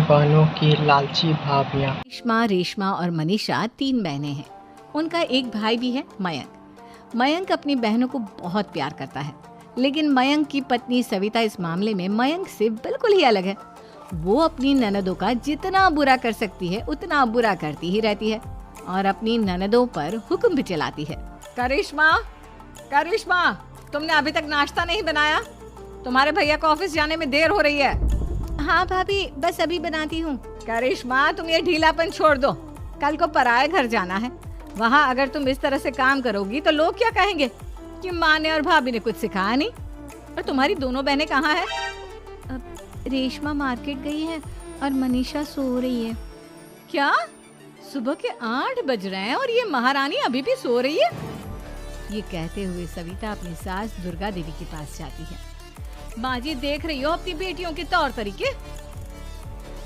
बहनों की लालची भाभियाँ। रेशमा, रेशमा और मनीषा 3 बहनें हैं। उनका एक भाई भी है, मयंक। मयंक अपनी बहनों को बहुत प्यार करता है, लेकिन मयंक की पत्नी सविता इस मामले में मयंक से बिल्कुल ही अलग है। वो अपनी ननदों का जितना बुरा कर सकती है उतना बुरा करती ही रहती है और अपनी ननदों पर हुक्म भी चलाती है। करिश्मा, करिश्मा, तुमने अभी तक नाश्ता नहीं बनाया? तुम्हारे भैया को ऑफिस जाने में देर हो रही है। हाँ भाभी, बस अभी बनाती हूँ। करिश्मा, तुम ये ढीलापन छोड़ दो। कल को पराए घर जाना है। वहाँ अगर तुम इस तरह से काम करोगी तो लोग क्या कहेंगे कि माँ ने और भाभी ने कुछ सिखाया नहीं। और तुम्हारी दोनों बहनें कहाँ हैं? रेशमा मार्केट गई है और मनीषा सो रही है। क्या? सुबह के 8 बज रहे हैं और ये महारानी अभी भी सो रही है? ये कहते हुए सविता अपनी सास दुर्गा देवी के पास जाती है। माँ जी, देख रही हो अपनी बेटियों के तौर तरीके?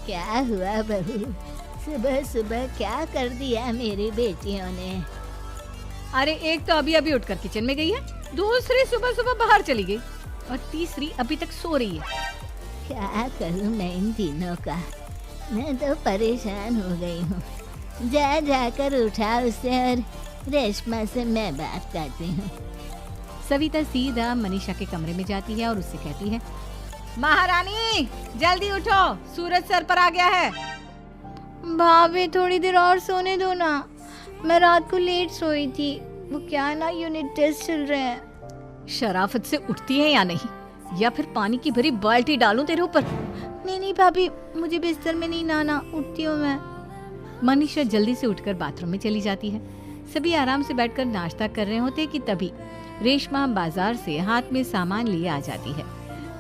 क्या हुआ बहू, सुबह सुबह क्या कर दिया मेरी बेटियों ने? अरे एक तो अभी अभी उठकर किचन में गई है, दूसरी सुबह सुबह बाहर चली गई और तीसरी अभी तक सो रही है। क्या करूं मैं इन तीनों का, मैं तो परेशान हो गई हूँ। जा जाकर उठा उसे और रेशमा से मैं बात करती हूँ। सविता सीधा मनीषा के कमरे में जाती है और उससे कहती है, महारानी जल्दी उठो, सूरज सर पर आ गया है। भाभी थोड़ी देर और सोने दो ना, मैं रात को लेट सोई थी। वो क्या है ना, यूनिट टेस्ट चल रहे हैं। शराफत से उठती है या नहीं, या फिर पानी की भरी बाल्टी डालूं तेरे ऊपर? नहीं नहीं भाभी, मुझे बिस्तर में नहीं नहाना, उठती हूँ मैं। मनीषा जल्दी से उठकर बाथरूम में चली जाती है। सभी आराम से बैठकर नाश्ता कर रहे होते कि तभी रेशमा बाजार से हाथ में सामान लिए आ जाती है।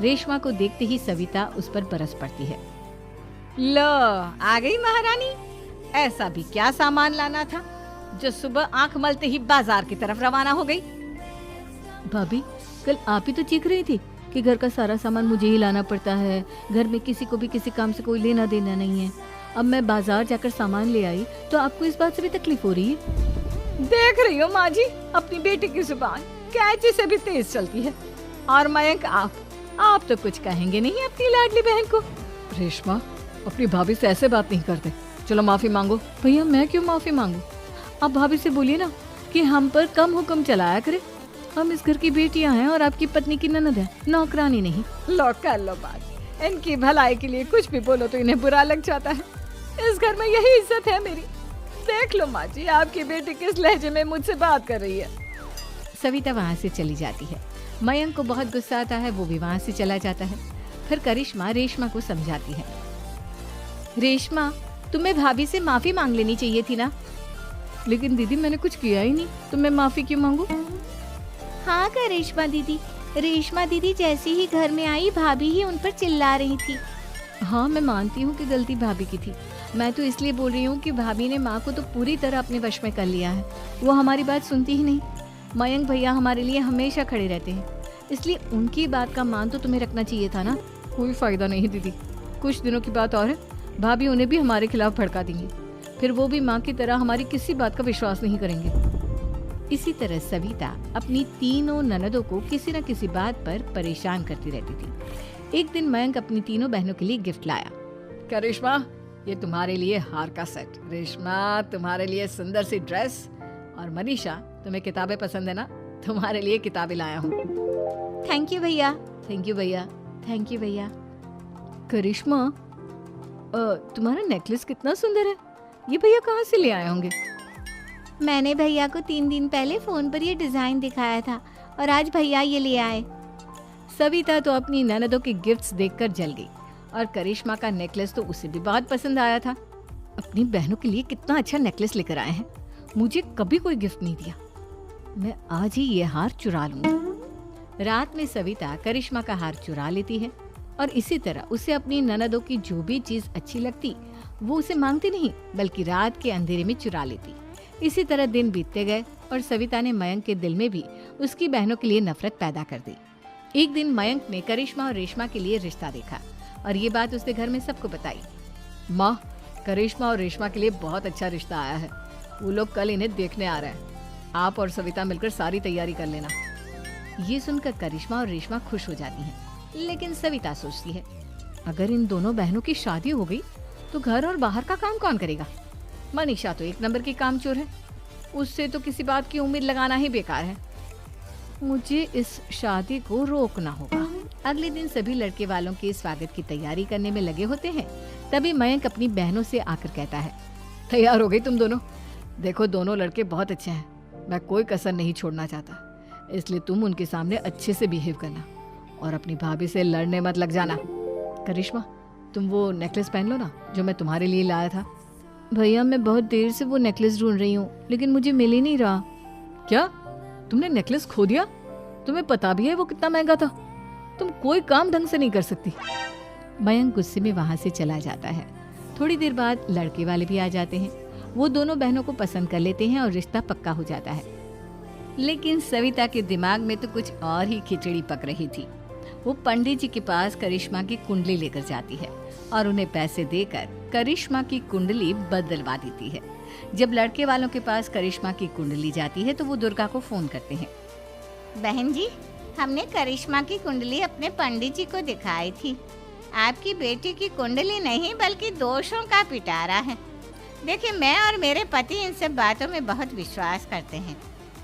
रेशमा को देखते ही सविता उस पर बरस पड़ती है। लो, आ गई महारानी। ऐसा भी क्या सामान लाना था जो सुबह आंख मलते ही बाजार की तरफ रवाना हो गई? भाभी, कल आप ही तो चीख रही थी कि घर का सारा सामान मुझे ही लाना पड़ता है, घर में किसी को भी किसी काम से कोई लेना देना नहीं है। अब मैं बाजार जाकर सामान ले आई तो आपको इस बात से भी तकलीफ हो रही है? देख रही हो माँ जी, अपनी बेटी की जुबान कैंची से भी तेज चलती है। और मयंक, आप तो कुछ कहेंगे नहीं अपनी लाडली बहन को? रेशमा, अपनी भाभी से ऐसे बात नहीं करते। चलो माफी मांगो। भैया, मैं क्यों माफी मांगू? आप भाभी से बोलिए ना कि हम पर कम हुक्म चलाया करे। हम इस घर की बेटियां हैं और आपकी पत्नी की ननद है, नौकरानी नहीं। लो कर लो बात। इनकी भलाई के लिए कुछ भी बोलो तो इन्हें बुरा लग जाता है। इस घर में यही इज्जत है मेरी। देख लो माँ जी, आपकी बेटी किस लहजे में मुझसे बात कर रही है। सविता वहाँ से चली जाती है। मयंक को बहुत गुस्सा आता है, वो भी वहाँ से चला जाता है। फिर करिश्मा रेशमा को समझाती है, रेशमा, तुम्हें भाभी से माफी मांग लेनी चाहिए थी ना। लेकिन दीदी, मैंने कुछ किया ही नहीं, तो मैं माफी क्यों मांगू? हाँ करिश्मा दीदी, रेशमा दीदी जैसी ही घर में आई, भाभी ही उन पर चिल्ला रही थी। हाँ, मैं मानती हूँ कि गलती भाभी की थी। मैं तो इसलिए बोल रही हूँ कि भाभी ने माँ को तो पूरी तरह अपने वश में कर लिया है। वो हमारी बात सुनती ही नहीं। मयंक भैया हमारे लिए हमेशा खड़े रहते हैं, इसलिए उनकी बात का मान तो तुम्हें रखना चाहिए था ना। कोई फायदा नहीं दीदी, कुछ दिनों की बात और है, भाभी उन्हें भी हमारे खिलाफ भड़का देंगी। फिर वो भी माँ की तरह हमारी किसी बात का विश्वास नहीं करेंगे। इसी तरह सविता अपनी तीनों ननदों को किसी न किसी बात पर परेशान करती रहती थी। एक दिन मयंक अपनी तीनों बहनों के लिए गिफ्ट लाया। क्या रेशमा, ये तुम्हारे लिए हार का सेट। रेशमा, तुम्हारे लिए सुंदर सी ड्रेस। और मनीषा, तुम्हें किताबें पसंद है ना, तुम्हारे लिए किताबें लाया हूँ। थैंक यू भैया। थैंक यू भैया। थैंक यू भैया। करिश्मा, तुम्हारा नेकलेस कितना सुंदर है, ये भैया कहाँ से ले आए होंगे? मैंने भैया को 3 दिन पहले फोन पर ये डिजाइन दिखाया था और आज भैया ये ले आए। सविता तो अपनी ननदों के गिफ्ट्स देखकर जल गई और करिश्मा का नेकलेस तो उसे भी बहुत पसंद आया था। अपनी बहनों के लिए कितना अच्छा नेकलेस लेकर आए हैं, मुझे कभी कोई गिफ्ट नहीं दिया। मैं आज ही ये हार चुरा लूंगी। रात में सविता करिश्मा का हार चुरा लेती है और इसी तरह उसे अपनी ननदों की जो भी चीज अच्छी लगती वो उसे मांगती नहीं, बल्कि रात के अंधेरे में चुरा लेती। इसी तरह दिन बीतते गए और सविता ने मयंक के दिल में भी उसकी बहनों के लिए नफरत पैदा कर दी। एक दिन मयंक ने करिश्मा और रेशमा के लिए रिश्ता देखा और ये बात उसने घर में सबको बताई। माँ, करिश्मा और रेशमा के लिए बहुत अच्छा रिश्ता आया है, वो लोग कल इन्हें देखने आ रहे हैं। आप और सविता मिलकर सारी तैयारी कर लेना। ये सुनकर करिश्मा और रेशमा खुश हो जाती हैं, लेकिन सविता सोचती है, अगर इन दोनों बहनों की शादी हो गई तो घर और बाहर का काम कौन करेगा? मनीषा तो एक नंबर की कामचोर है, उससे तो किसी बात की उम्मीद लगाना ही बेकार है। मुझे इस शादी को रोकना होगा। अगले दिन सभी लड़के वालों के स्वागत की तैयारी करने में लगे होते हैं। तभी मयंक अपनी बहनों से आकर कहता है, तैयार हो गई तुम दोनों? देखो दोनों लड़के बहुत अच्छे हैं, मैं कोई कसर नहीं छोड़ना चाहता, इसलिए तुम उनके सामने अच्छे से बिहेव करना और अपनी भाभी से लड़ने मत लग जाना। करिश्मा, तुम वो नेकलेस पहन लो ना जो मैं तुम्हारे लिए लाया था। भैया मैं बहुत देर से वो नेकलेस ढूंढ रही हूँ, लेकिन मुझे मिल ही नहीं रहा। क्या तुमने नेकलेस खो दिया? तुम्हें पता भी है वो कितना महंगा था? तुम कोई काम ढंग से नहीं कर सकती। मयंक गुस्से में वहां से चला जाता है। थोड़ी देर बाद लड़के वाले भी आ जाते हैं। वो दोनों बहनों को पसंद कर लेते हैं और रिश्ता पक्का हो जाता है। लेकिन सविता के दिमाग में तो कुछ और ही खिचड़ी पक रही थी। वो पंडित जी के पास करिश्मा की कुंडली लेकर जाती है और उन्हें पैसे देकर करिश्मा की कुंडली बदलवा देती है। जब लड़के वालों के पास करिश्मा की कुंडली जाती है तो वो दुर्गा को फोन करते हैं। बहन जी, हमने करिश्मा की कुंडली अपने पंडित जी को दिखाई थी। आपकी बेटी की कुंडली नहीं बल्कि दोषों का पिटारा है। देखिए, मैं और मेरे पति इन सब बातों में बहुत विश्वास करते हैं,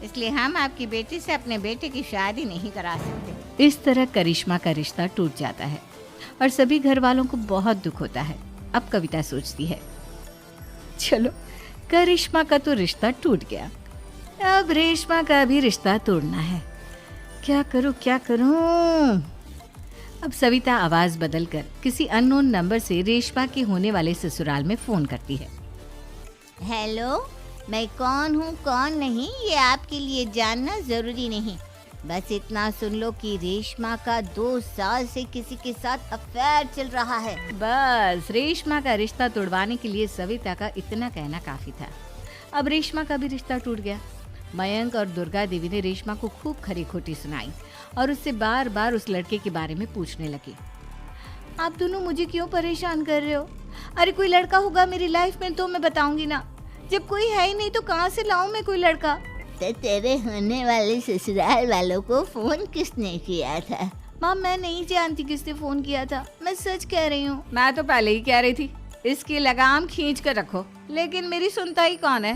इसलिए हम आपकी बेटी से अपने बेटे की शादी नहीं करा सकते। इस तरह करिश्मा का रिश्ता टूट जाता है और सभी घर वालों को बहुत दुख होता है। अब कविता सोचती है, चलो करिश्मा का तो रिश्ता टूट गया, अब रेशमा का भी रिश्ता तोड़ना है। क्या करूं क्या करूं? अब सविता आवाज बदलकर किसी अननोन नंबर से रेशमा के होने वाले ससुराल में फोन करती है। हेलो, मैं कौन हूँ कौन नहीं ये आपके लिए जानना जरूरी नहीं। बस इतना सुन लो कि रेशमा का 2 साल से किसी के साथ अफेयर चल रहा है। बस रेशमा का रिश्ता तोड़वाने के लिए सविता का इतना कहना काफी था। अब रेशमा का भी रिश्ता टूट गया। मयंक और दुर्गा देवी ने रेशमा को खूब खरी खोटी सुनाई और उससे बार बार उस लड़के के बारे में पूछने लगे। आप दोनों मुझे क्यों परेशान कर रहे हो? अरे कोई लड़का होगा मेरी लाइफ में तो मैं बताऊंगी ना, जब कोई है ही नहीं तो कहाँ से लाऊं मैं कोई लड़का? तो तेरे होने वाले ससुराल वालों को फोन किसने किया था? माँ, मैं नहीं जानती किसने फोन किया था, मैं सच कह रही हूँ। मैं तो पहले ही कह रही थी इसकी लगाम खींच कर रखो, लेकिन मेरी सुनता ही कौन है।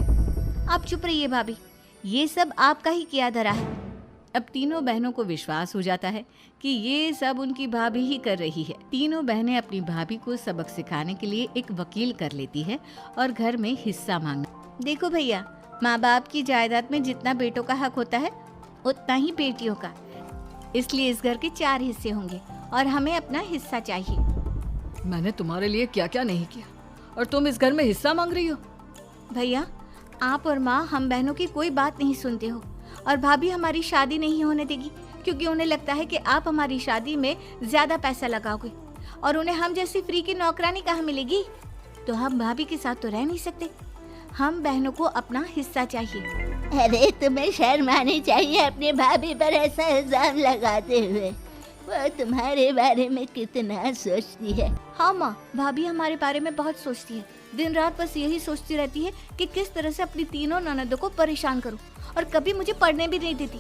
आप चुप रहिए भाभी, ये सब आपका ही किया धरा है। अब तीनों बहनों को विश्वास हो जाता है कि ये सब उनकी भाभी ही कर रही है। तीनों बहनें अपनी भाभी को सबक सिखाने के लिए एक वकील कर लेती है और घर में हिस्सा मांगना। देखो भैया, माँ बाप की जायदाद में जितना बेटों का हक होता है उतना ही बेटियों का, इसलिए इस घर के 4 हिस्से होंगे और हमें अपना हिस्सा चाहिए। मैंने तुम्हारे लिए क्या क्या नहीं किया और तुम इस घर में हिस्सा मांग रही हो? भैया, आप और माँ हम बहनों की कोई बात नहीं सुनते हो और भाभी हमारी शादी नहीं होने देगी क्योंकि उन्हें लगता है कि आप हमारी शादी में ज्यादा पैसा लगाओगे और उन्हें हम जैसी फ्री की नौकरानी कहाँ मिलेगी। तो हम भाभी के साथ तो रह नहीं सकते, हम बहनों को अपना हिस्सा चाहिए। अरे तुम्हें शर्म आनी चाहिए अपने भाभी पर ऐसा इल्जाम लगाते हुए। वो तुम्हारे बारे में कितना सोचती है। हाँ माँ, भाभी हमारे बारे में बहुत सोचती है। दिन रात बस यही सोचती रहती है कि किस तरह से अपनी तीनों ननदों को परेशान करूं और कभी मुझे पढ़ने भी नहीं देती।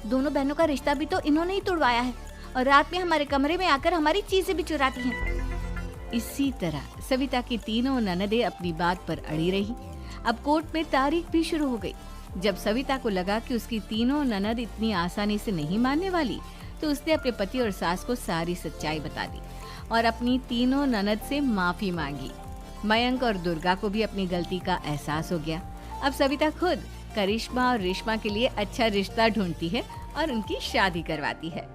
दोनों बहनों का रिश्ता भी तो इन्होंने ही तोड़वाया है और रात में हमारे कमरे में आकर हमारी चीजें भी चुराती हैं। इसी तरह सविता की तीनों ननदें अपनी बात पर अड़ी रही। अब कोर्ट में तारीख भी शुरू हो गई। जब सविता को लगा कि उसकी तीनों ननद इतनी आसानी से नहीं मानने वाली, तो उसने अपने पति और सास को सारी सच्चाई बता दी और अपनी तीनों ननद से माफी मांगी। मयंक और दुर्गा को भी अपनी गलती का एहसास हो गया। अब सविता खुद करिश्मा और रेशमा के लिए अच्छा रिश्ता ढूंढती है और उनकी शादी करवाती है।